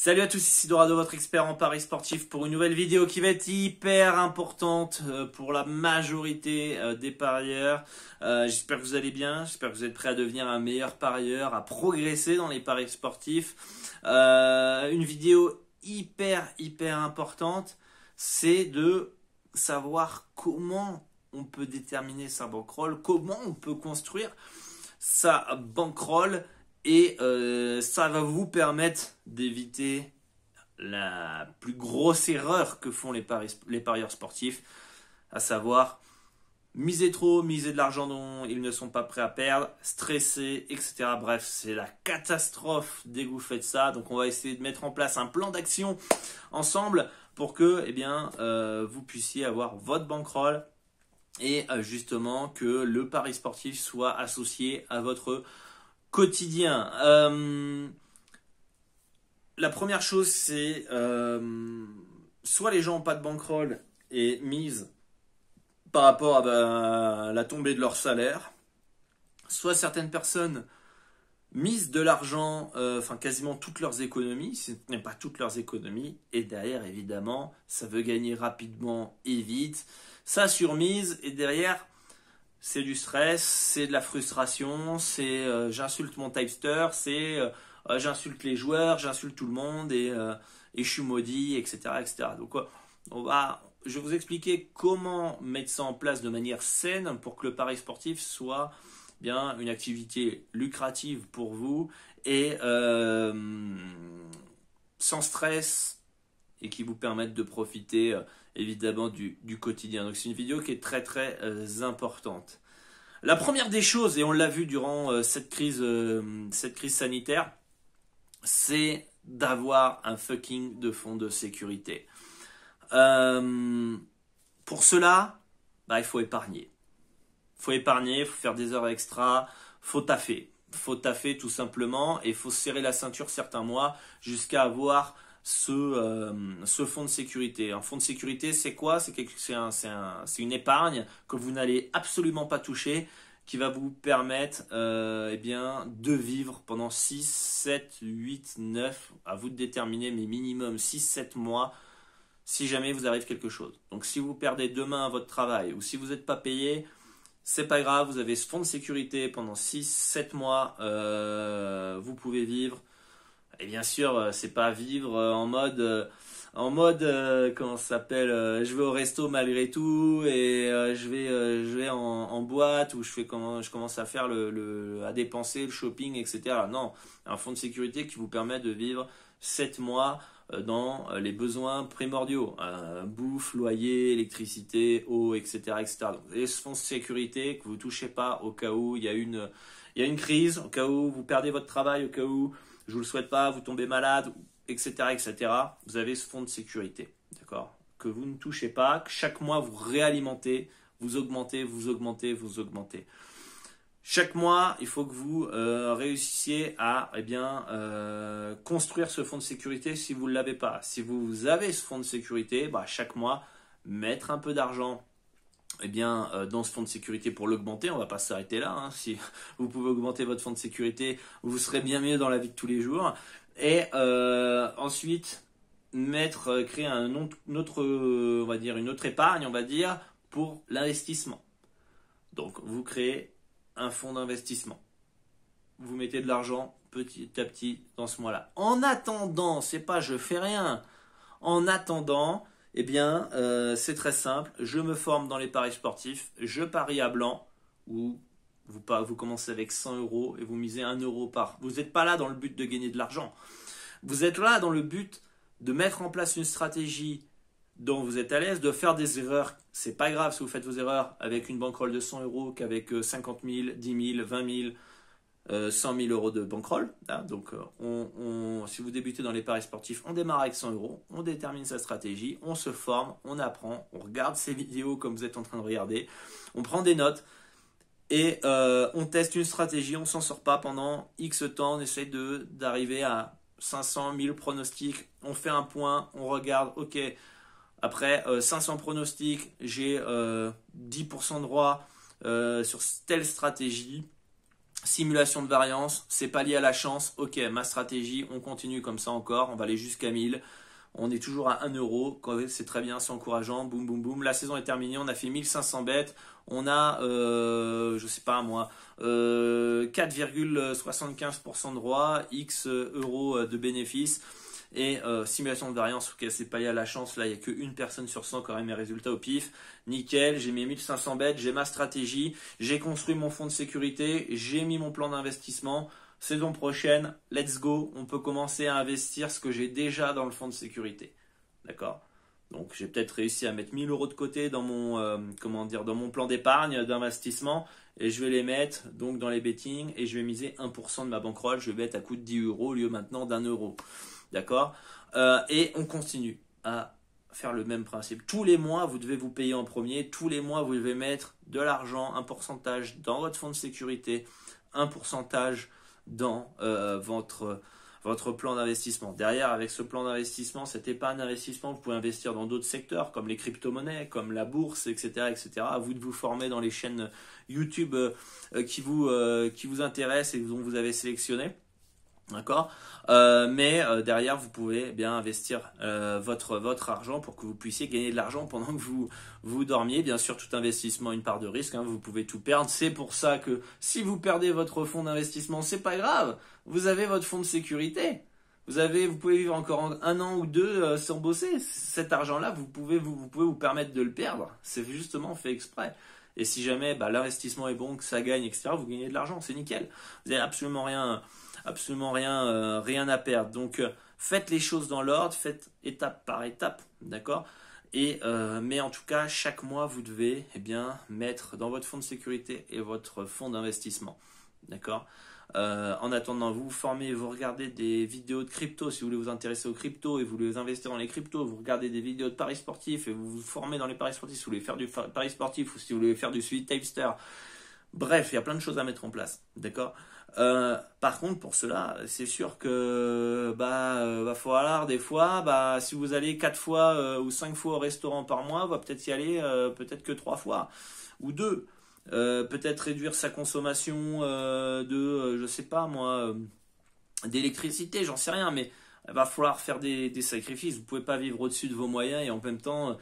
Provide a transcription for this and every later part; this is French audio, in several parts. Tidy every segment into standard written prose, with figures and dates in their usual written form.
Salut à tous, ici Dorado, votre expert en paris sportif pour une nouvelle vidéo qui va être hyper importante pour la majorité des parieurs. J'espère que vous allez bien, j'espère que vous êtes prêts à devenir un meilleur parieur, à progresser dans les paris sportifs. Une vidéo hyper importante, c'est de savoir comment on peut déterminer sa bankroll, comment on peut construire sa bankroll. Et ça va vous permettre d'éviter la plus grosse erreur que font les parieurs sportifs, à savoir miser trop, miser de l'argent dont ils ne sont pas prêts à perdre, stresser, etc. Bref, c'est la catastrophe dès que vous faites ça. Donc on va essayer de mettre en place un plan d'action ensemble pour que vous puissiez avoir votre bankroll et justement que le pari sportif soit associé à votre quotidien. La première chose, c'est soit les gens n'ont pas de bankroll et misent par rapport à la tombée de leur salaire, soit certaines personnes misent de l'argent, quasiment toutes leurs économies, si ce n'est pas toutes leurs économies, et derrière, évidemment, ça veut gagner rapidement et vite, ça surmise, et derrière, c'est du stress, c'est de la frustration, c'est j'insulte mon tipster, c'est j'insulte les joueurs, j'insulte tout le monde et je suis maudit, etc. Donc je vais vous expliquer comment mettre ça en place de manière saine pour que le pari sportif soit bien une activité lucrative pour vous et sans stress et qui vous permette de profiter évidemment du quotidien. Donc c'est une vidéo qui est très importante. La première des choses, et on l'a vu durant cette crise sanitaire, c'est d'avoir un fucking de fonds de sécurité. Pour cela, il faut épargner. Il faut épargner, il faut faire des heures extra, faut taffer. Faut taffer tout simplement et il faut se serrer la ceinture certains mois jusqu'à avoir ce fonds de sécurité. Un fonds de sécurité, c'est quoi? C'est une épargne que vous n'allez absolument pas toucher, qui va vous permettre de vivre pendant 6, 7, 8, 9, à vous de déterminer, mais minimum 6, 7 mois, si jamais vous arrive quelque chose. Donc si vous perdez demain votre travail ou si vous n'êtes pas payé, c'est pas grave, vous avez ce fonds de sécurité pendant 6, 7 mois, vous pouvez vivre. Et bien sûr, c'est pas vivre comment ça s'appelle, je vais au resto malgré tout et je vais en boîte où je commence à faire à dépenser le shopping, etc. Non, un fonds de sécurité qui vous permet de vivre 7 mois dans les besoins primordiaux, bouffe, loyer, électricité, eau, etc. Donc, et ce fonds de sécurité que vous touchez pas au cas où il y a une crise, au cas où vous perdez votre travail, au cas où je vous le souhaite pas, vous tombez malade, etc. Vous avez ce fonds de sécurité, d'accord, que vous ne touchez pas, que chaque mois vous réalimentez, vous augmentez. Chaque mois, il faut que vous réussissiez à construire ce fonds de sécurité si vous ne l'avez pas. Si vous avez ce fonds de sécurité, chaque mois, mettre un peu d'argent dans ce fonds de sécurité pour l'augmenter. On ne va pas s'arrêter là, hein. Si vous pouvez augmenter votre fonds de sécurité, vous serez bien mieux dans la vie de tous les jours. Et ensuite, créer une autre épargne, on va dire, pour l'investissement. Donc, vous créez un fonds d'investissement. Vous mettez de l'argent petit à petit dans ce mois-là. En attendant, c'est pas je fais rien. En attendant, c'est très simple. Je me forme dans les paris sportifs. Je parie à blanc où vous commencez avec 100 € et vous misez 1 € par. Vous n'êtes pas là dans le but de gagner de l'argent. Vous êtes là dans le but de mettre en place une stratégie dont vous êtes à l'aise, de faire des erreurs. C'est pas grave si vous faites vos erreurs avec une bankroll de 100 € qu'avec 50 000, 10 000, 20 000, 100 000 € de bankroll. Donc, si vous débutez dans les paris sportifs, on démarre avec 100 €, on détermine sa stratégie, on se forme, on apprend, on regarde ces vidéos comme vous êtes en train de regarder, on prend des notes et on teste une stratégie, on s'en sort pas pendant X temps, on essaie d'arriver à 500 000 pronostics, on fait un point, on regarde, ok, après 500 pronostics, j'ai 10% de droit sur telle stratégie. Simulation de variance, c'est pas lié à la chance. Ok, ma stratégie, on continue comme ça encore. On va aller jusqu'à 1000. On est toujours à 1 euro. C'est très bien, c'est encourageant. Boum, boum, boum. La saison est terminée. On a fait 1500 bêtes. On a, je sais pas moi, 4,75% de ROI, X euros de bénéfices. Et simulation de variance, ok, c'est pas lié à la chance. Là, il n'y a qu'une personne sur 100 qui aurait mes résultats au pif. Nickel, j'ai mis 1500 bêtes, j'ai ma stratégie, j'ai construit mon fonds de sécurité, j'ai mis mon plan d'investissement. Saison prochaine, let's go, on peut commencer à investir ce que j'ai déjà dans le fonds de sécurité. D'accord? Donc j'ai peut-être réussi à mettre 1000 euros de côté dans mon, dans mon plan d'épargne, d'investissement, et je vais les mettre donc dans les bettings, et je vais miser 1% de ma bankroll, je vais mettre à coût de 10 euros au lieu maintenant d'1 euro. D'accord? Et on continue à faire le même principe. Tous les mois, vous devez vous payer en premier. Tous les mois, vous devez mettre de l'argent, un pourcentage dans votre fonds de sécurité, un pourcentage dans votre plan d'investissement. Derrière, avec ce plan d'investissement, cette épargne d'investissement, vous pouvez investir dans d'autres secteurs comme les crypto-monnaies, comme la bourse, etc., etc. À vous de vous former dans les chaînes YouTube qui vous intéressent et dont vous avez sélectionné. D'accord, mais derrière vous pouvez bien investir votre argent pour que vous puissiez gagner de l'argent pendant que vous dormiez. Bien sûr, tout investissement a une part de risque, hein, vous pouvez tout perdre. C'est pour ça que si vous perdez votre fonds d'investissement, c'est pas grave. Vous avez votre fonds de sécurité. Vous pouvez vivre encore un an ou deux sans bosser. Cet argent-là, vous pouvez vous permettre de le perdre. C'est justement fait exprès. Et si jamais l'investissement est bon, que ça gagne, etc., vous gagnez de l'argent, c'est nickel. Vous n'avez absolument rien à perdre. Donc faites les choses dans l'ordre, faites étape par étape, d'accord? Mais en tout cas, chaque mois, vous devez mettre dans votre fonds de sécurité et votre fonds d'investissement, d'accord? En attendant, vous vous formez, vous regardez des vidéos de crypto si vous voulez vous intéresser aux cryptos et vous voulez investir dans les cryptos, vous regardez des vidéos de paris sportifs et vous vous formez dans les paris sportifs si vous voulez faire du paris sportif ou si vous voulez faire du suivi tipster. Bref, il y a plein de choses à mettre en place, d'accord? Par contre, pour cela, c'est sûr que va falloir des fois, si vous allez 4 fois ou 5 fois au restaurant par mois, va peut-être y aller peut-être que 3 fois ou 2. Peut-être réduire sa consommation je sais pas moi, d'électricité, j'en sais rien, mais il va falloir faire des sacrifices. Vous pouvez pas vivre au-dessus de vos moyens et en même temps,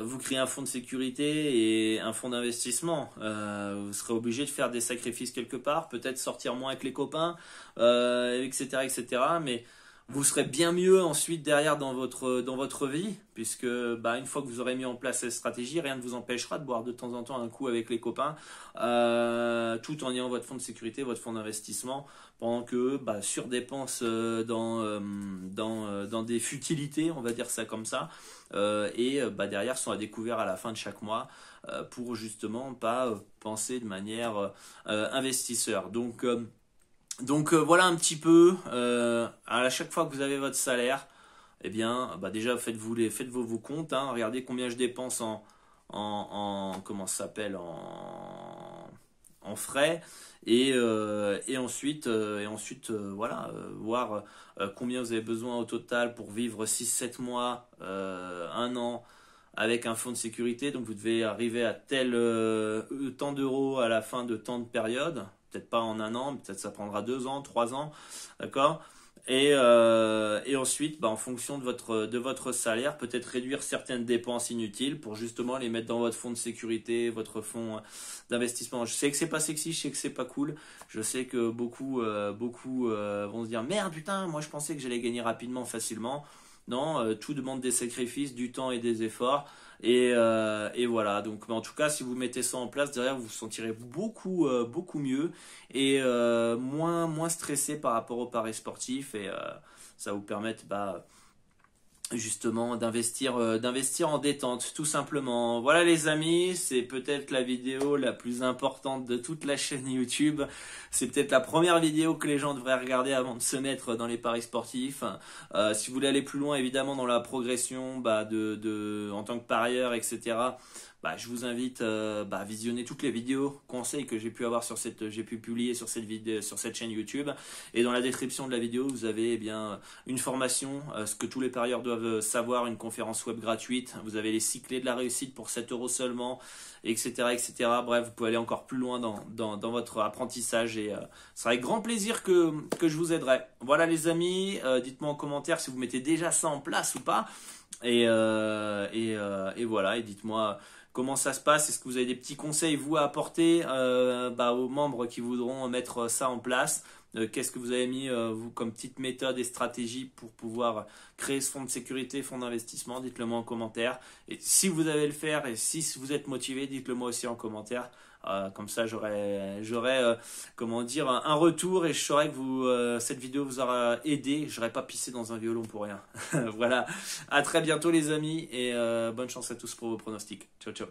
vous créez un fonds de sécurité et un fonds d'investissement. Vous serez obligé de faire des sacrifices quelque part, peut-être sortir moins avec les copains, etc., etc. Mais vous serez bien mieux ensuite derrière dans votre vie, puisque une fois que vous aurez mis en place cette stratégie, rien ne vous empêchera de boire de temps en temps un coup avec les copains, tout en ayant votre fonds de sécurité, votre fonds d'investissement, pendant que surdépenses dans des futilités, on va dire ça comme ça, derrière sont à découvert à la fin de chaque mois pour justement pas penser de manière investisseur. Donc voilà un petit peu, à chaque fois que vous avez votre salaire, déjà faites vos comptes, hein, regardez combien je dépense comment ça s'appelle, en frais, et ensuite voir combien vous avez besoin au total pour vivre 6-7 mois, 1 an avec un fonds de sécurité. Donc vous devez arriver à tel tant d'euros à la fin de tant de période. Peut-être pas en 1 an, peut-être ça prendra 2 ans, 3 ans, d'accord? Et ensuite, en fonction de votre salaire, peut-être réduire certaines dépenses inutiles pour justement les mettre dans votre fonds de sécurité, votre fonds d'investissement. Je sais que c'est pas sexy, je sais que c'est pas cool. Je sais que beaucoup vont se dire merde, putain, moi je pensais que j'allais gagner rapidement, facilement. Non, tout demande des sacrifices, du temps et des efforts. Et voilà, donc en tout cas, si vous mettez ça en place, derrière, vous vous sentirez beaucoup mieux et moins stressé par rapport aux paris sportifs. Et ça va vous permettre justement d'investir en détente, tout simplement. Voilà les amis, c'est peut-être la vidéo la plus importante de toute la chaîne YouTube. C'est peut-être la première vidéo que les gens devraient regarder avant de se mettre dans les paris sportifs. Si vous voulez aller plus loin, évidemment, dans la progression en tant que parieur, etc., je vous invite à visionner toutes les vidéos conseils que j'ai pu publier sur cette vidéo, sur cette chaîne YouTube. Et dans la description de la vidéo, vous avez une formation, ce que tous les parieurs doivent savoir, une conférence web gratuite. Vous avez les 6 clés de la réussite pour 7 euros seulement, etc., etc. Bref, vous pouvez aller encore plus loin dans votre apprentissage et ce sera avec grand plaisir que je vous aiderai. Voilà les amis, dites-moi en commentaire si vous mettez déjà ça en place ou pas. Et voilà, et dites-moi comment ça se passe. Est-ce que vous avez des petits conseils, vous, à apporter aux membres qui voudront mettre ça en place? Qu'est-ce que vous avez mis, vous, comme petite méthode et stratégie pour pouvoir créer ce fonds de sécurité, fonds d'investissement? Dites-le moi en commentaire. Et si vous allez le faire et si vous êtes motivé, dites-le moi aussi en commentaire. Comme ça, j'aurai comment dire, un retour et je saurai que cette vidéo vous aura aidé. Je n'aurai pas pissé dans un violon pour rien. Voilà. À très bientôt les amis et bonne chance à tous pour vos pronostics. Ciao, ciao.